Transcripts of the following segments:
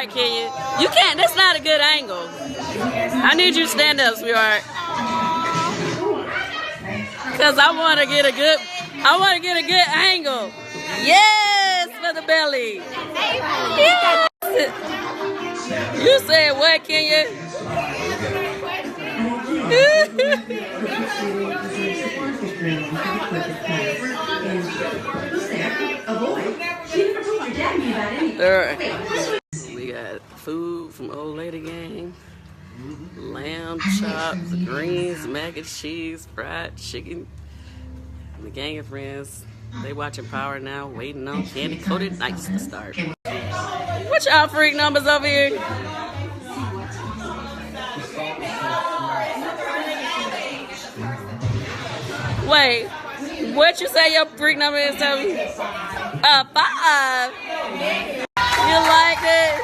right, Kenya. You can't. That's not a good angle. I need you to stand up, sweetheart. Cause I want to get a good angle. Yes, for the belly. Yes. You said what, Kenya? Alright. We got food from Old Lady Gang. Lamb chops, greens, mac and cheese, fried chicken. And the gang of friends, they watching Power now, waiting on Candy Coated Nights to start. What y'all freak numbers over here? Wait, what you say your freak number is, Toby? 5. You like it?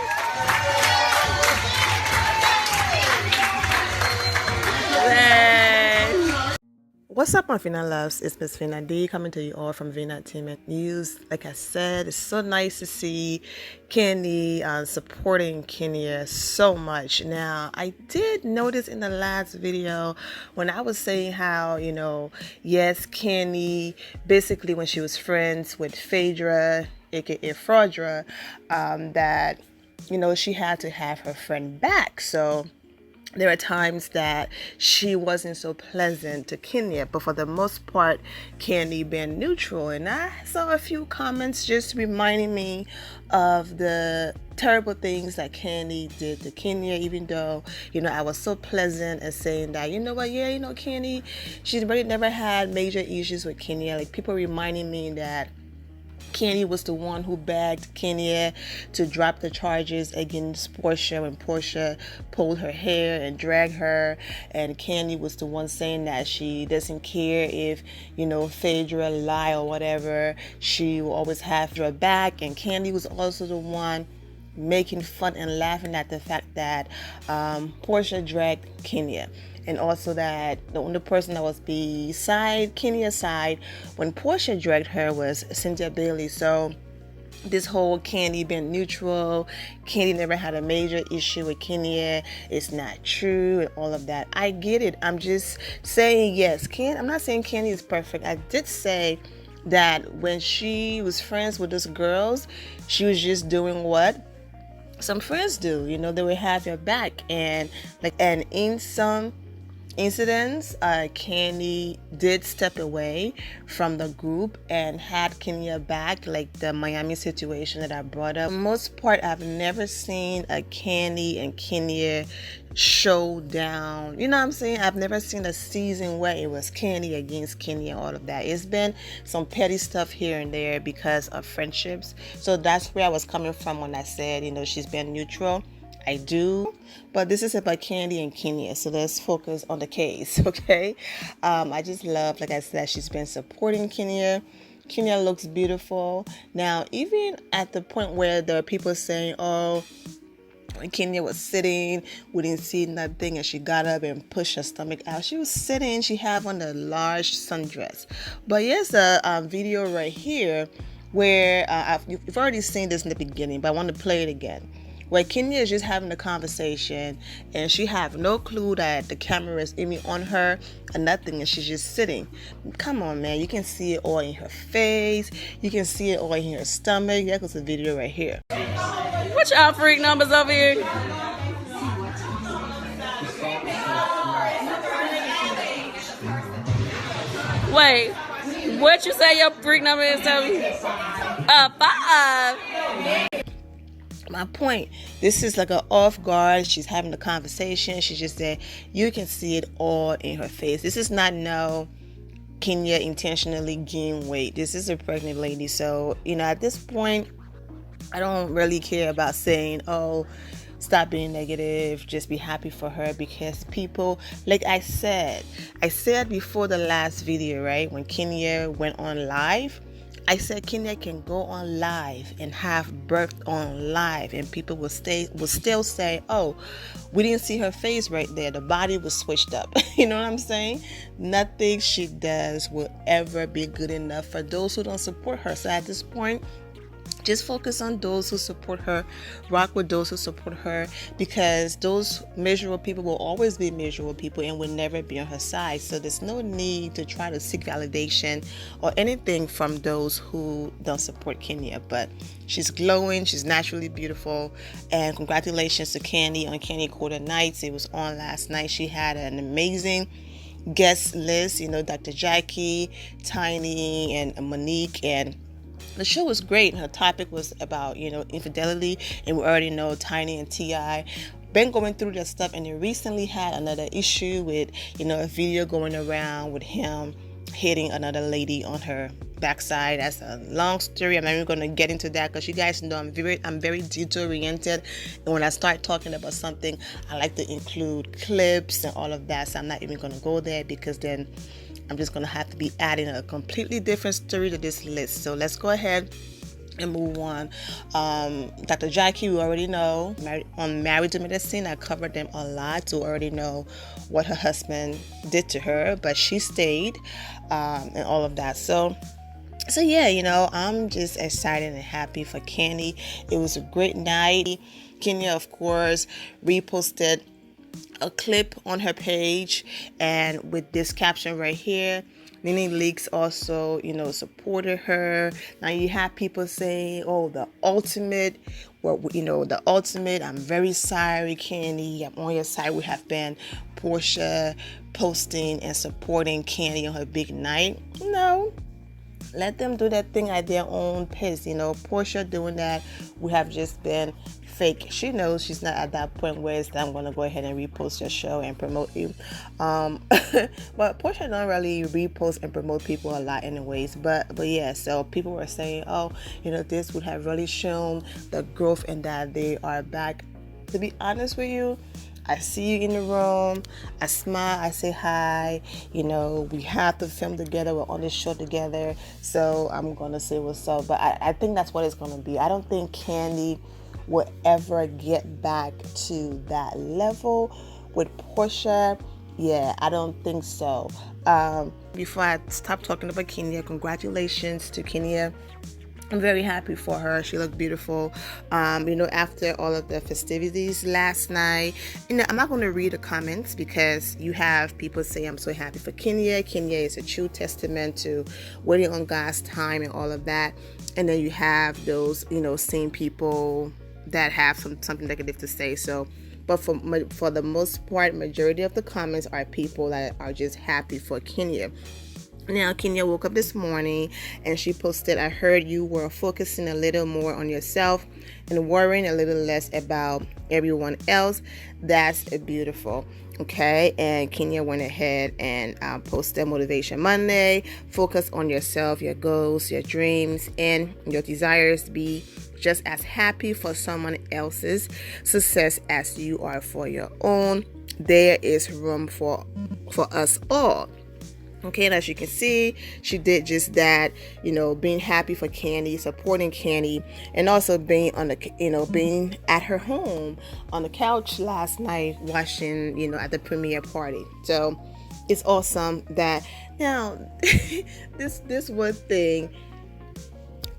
What's up, my Vina loves? It's Miss Vina D coming to you all from Vina Entertainment News. Like I said, it's so nice to see Kandi supporting Kenya so much. Now, I did notice in the last video when I was saying how, yes, Kandi, basically when she was friends with Phaedra, aka Fraudra, that, she had to have her friend back. So there are times that she wasn't so pleasant to Kenya, but for the most part, Kandi been neutral. And I saw a few comments just reminding me of the terrible things that Kandi did to Kenya, even though, I was so pleasant and saying that, Kandi, she's really never had major issues with Kenya. Like, people reminding me that Kandi was the one who begged Kenya to drop the charges against Portia when Portia pulled her hair and dragged her, and Kandi was the one saying that she doesn't care if Phaedra lie or whatever, she will always have her back. And Kandi was also the one making fun and laughing at the fact that Portia dragged Kenya. And also that the only person that was beside Kenya's side when Portia dragged her was Cynthia Bailey. So this whole Kandi being neutral, Kandi never had a major issue with Kenya, it's not true, and all of that. I get it. I'm just saying, yes, I'm not saying Kandi is perfect. I did say that when she was friends with those girls, she was just doing what some friends do. They would have your back. And in some incidents, Kandi did step away from the group and had Kenya back, like the Miami situation that I brought up. For the most part, I've never seen a Kandi and Kenya showdown. You know what I'm saying? I've never seen a season where it was Kandi against Kenya, all of that. It's been some petty stuff here and there because of friendships. So that's where I was coming from when I said, she's been neutral. I do, but this is about Kandi and Kenya, so let's focus on the case, okay? I just love, like I said, she's been supporting Kenya. Kenya looks beautiful. Now, even at the point where there are people saying, oh, when Kenya was sitting, we didn't see nothing, and she got up and pushed her stomach out. She was sitting, she had on a large sundress. But here's a video right here where you've already seen this in the beginning, but I want to play it again. Where Kenya is just having a conversation and she have no clue that the camera is aiming on her or nothing, and she's just sitting. Come on, man. You can see it all in her face. You can see it all in her stomach. That was the video right here. What y'all freak numbers over here? Wait, what you say your freak number is, Toby? 5. My point, this is like an off guard. She's having a conversation. She just said, you can see it all in her face. This is not Kenya intentionally gain weight. This is a pregnant lady. So, at this point, I don't really care about saying, oh, stop being negative, just be happy for her, because people, like I said before the last video, right, when Kenya went on live, I said Kenya can go on live and have birth on live, and people will still say, oh, we didn't see her face right there, the body was switched up. You know what I'm saying? Nothing she does will ever be good enough for those who don't support her. So at this point, Just focus on those who support her, rock with those who support her, because those miserable people will always be miserable people and will never be on her side. So there's no need to try to seek validation or anything from those who don't support Kenya. But she's glowing, she's naturally beautiful, and congratulations to Kandi on Kandi Quarter Nights. It was on last night. She had an amazing guest list, Dr. Jackie, Tiny, and Monique, and the show was great. Her topic was about, infidelity, and we already know Tiny and T.I. been going through that stuff, and they recently had another issue with, a video going around with him hitting another lady on her backside. That's a long story. I'm not even going to get into that because you guys know I'm very detail oriented, and when I start talking about something, I like to include clips and all of that. So I'm not even going to go there because then I'm just going to have to be adding a completely different story to this list. So let's go ahead and move on. Dr. Jackie, we already know. On Married to Medicine, I covered them a lot, so we already know what her husband did to her, but she stayed, and all of that. So yeah, I'm just excited and happy for Kandi. It was a great night. Kenya, of course, reposted a clip on her page, and with this caption right here. Nene Leakes also, supported her. Now you have people saying, "Oh, the ultimate." Well, the ultimate. I'm very sorry, Kandi. I'm on your side. We have been Portia posting and supporting Kandi on her big night. No. Let them do that thing at their own pace. Portia doing that would have just been fake. She knows she's not at that point where it's I'm going to go ahead and repost your show and promote you. But Portia don't really repost and promote people a lot anyways. But yeah, so people were saying, oh, this would have really shown the growth and that they are back. To be honest with you, I see you in the room, I smile, I say hi, we have to film together, we're on this show together, so I'm going to say what's up. But I think that's what it's going to be. I don't think Kandi will ever get back to that level with Portia. Yeah, I don't think so. Before I stop talking about Kenya, congratulations to Kenya. I'm very happy for her. She looked beautiful. After all of the festivities last night, I'm not going to read the comments because you have people say, I'm so happy for Kenya. Kenya is a true testament to waiting on God's time and all of that. And then you have those, same people that have something negative to say. So, but for the most part, majority of the comments are people that are just happy for Kenya. Now, Kenya woke up this morning and she posted, I heard you were focusing a little more on yourself and worrying a little less about everyone else. That's beautiful. Okay, and Kenya went ahead and posted Motivation Monday. Focus on yourself, your goals, your dreams, and your desires. Be just as happy for someone else's success as you are for your own. There is room for us all. Okay, and as you can see, she did just that, being happy for Kandi, supporting Kandi, and also being being at her home on the couch last night watching, at the premiere party. So it's awesome that now this one thing,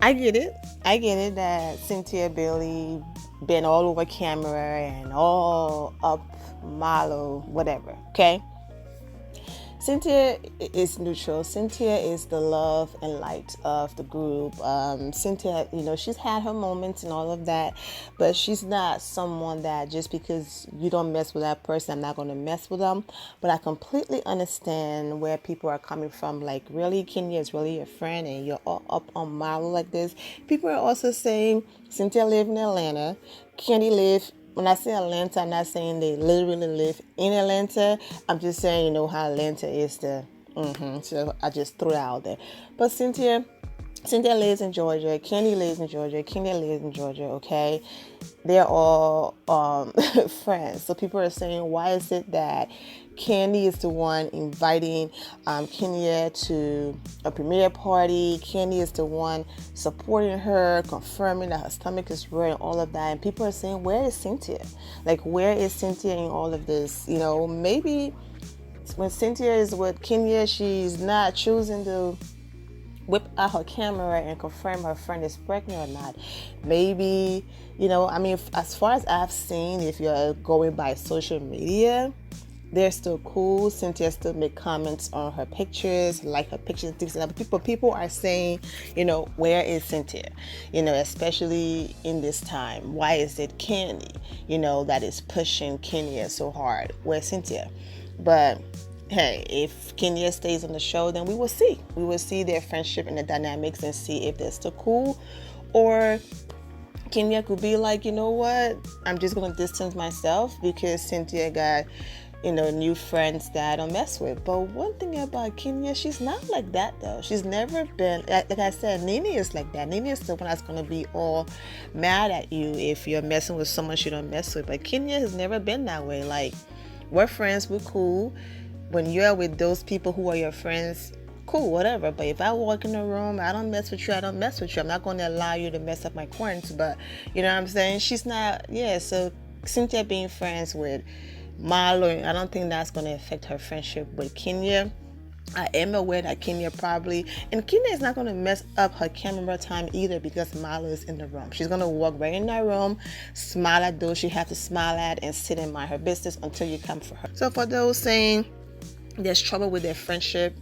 I get it that Cynthia Bailey been all over camera and all up Malo, whatever, okay? Cynthia is neutral. Cynthia is the love and light of the group. Cynthia, she's had her moments and all of that, but she's not someone that just because you don't mess with that person, I'm not going to mess with them. But I completely understand where people are coming from. Like, really, Kenya is really your friend and you're all up on Marlo like this. People are also saying Cynthia lived in Atlanta. Kandi lived. When I say Atlanta, I'm not saying they literally live in Atlanta. I'm just saying, how Atlanta is so I just threw it out there. But Cynthia lives in Georgia. Kandi lives in Georgia. Kenya lives in Georgia, okay? They're all friends. So people are saying, why is it that Kandi is the one inviting Kenya to a premiere party? Kandi is the one supporting her, confirming that her stomach is real and all of that. And people are saying, where is Cynthia? Like, where is Cynthia in all of this? Maybe when Cynthia is with Kenya, she's not choosing to whip out her camera and confirm her friend is pregnant or not. Maybe, I mean, as far as I've seen, if you're going by social media, they're still cool. Cynthia still make comments on her pictures, like her pictures and things like that. But people are saying, where is Cynthia? Especially in this time. Why is it Kandi, that is pushing Kenya so hard? Where's Cynthia? But hey, if Kenya stays on the show, then we will see. We will see their friendship and the dynamics and see if they're still cool. Or Kenya could be like, you know what? I'm just going to distance myself because Cynthia got new friends that I don't mess with. But one thing about Kenya, she's not like that though. She's never been, like I said, Nene is like that. Nene is the one that's going to be all mad at you if you're messing with someone she don't mess with. But Kenya has never been that way. Like, we're friends, we're cool. When you're with those people who are your friends, cool, whatever. But if I walk in the room, I don't mess with you, I don't mess with you. I'm not going to allow you to mess up my corns. But you know what I'm saying? She's not, so Cynthia being friends with Marlo, I don't think that's going to affect her friendship with Kenya. I am aware that Kenya and Kenya is not going to mess up her camera time either because Marlo is in the room. She's going to walk right in that room, smile at those she has to smile at, and sit and mind her business until you come for her. So for those saying there's trouble with their friendship,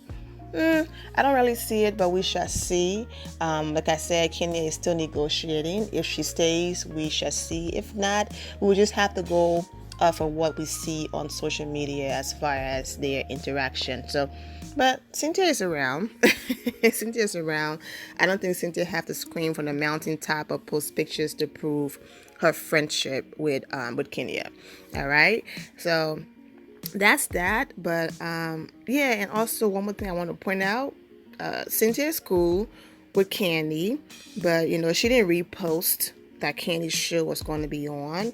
I don't really see it, but we shall see. Like I said, Kenya is still negotiating. If she stays, we shall see. If not, we will just have to go for what we see on social media as far as their interaction. So, but Cynthia is around. Cynthia is around. I don't think Cynthia have to scream from the mountaintop or post pictures to prove her friendship with Kenya. All right. So that's that. But and also one more thing I want to point out. Cynthia is cool with Kandi, but she didn't repost that Kandi's show was going to be on.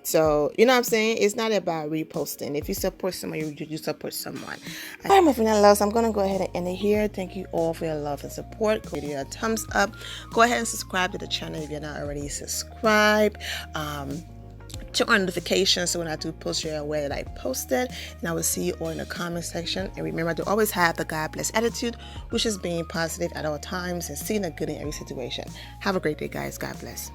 So, you know what I'm saying? It's not about reposting. If you support someone, you support someone. All right, my friend loves, I'm going to go ahead and end it here. Thank you all for your love and support. Give you a thumbs up. Go ahead and subscribe to the channel if you're not already subscribed. Turn on notifications so when I do post, you're aware that I posted. And I will see you all in the comment section. And remember to always have the God bless attitude, which is being positive at all times and seeing the good in every situation. Have a great day, guys. God bless.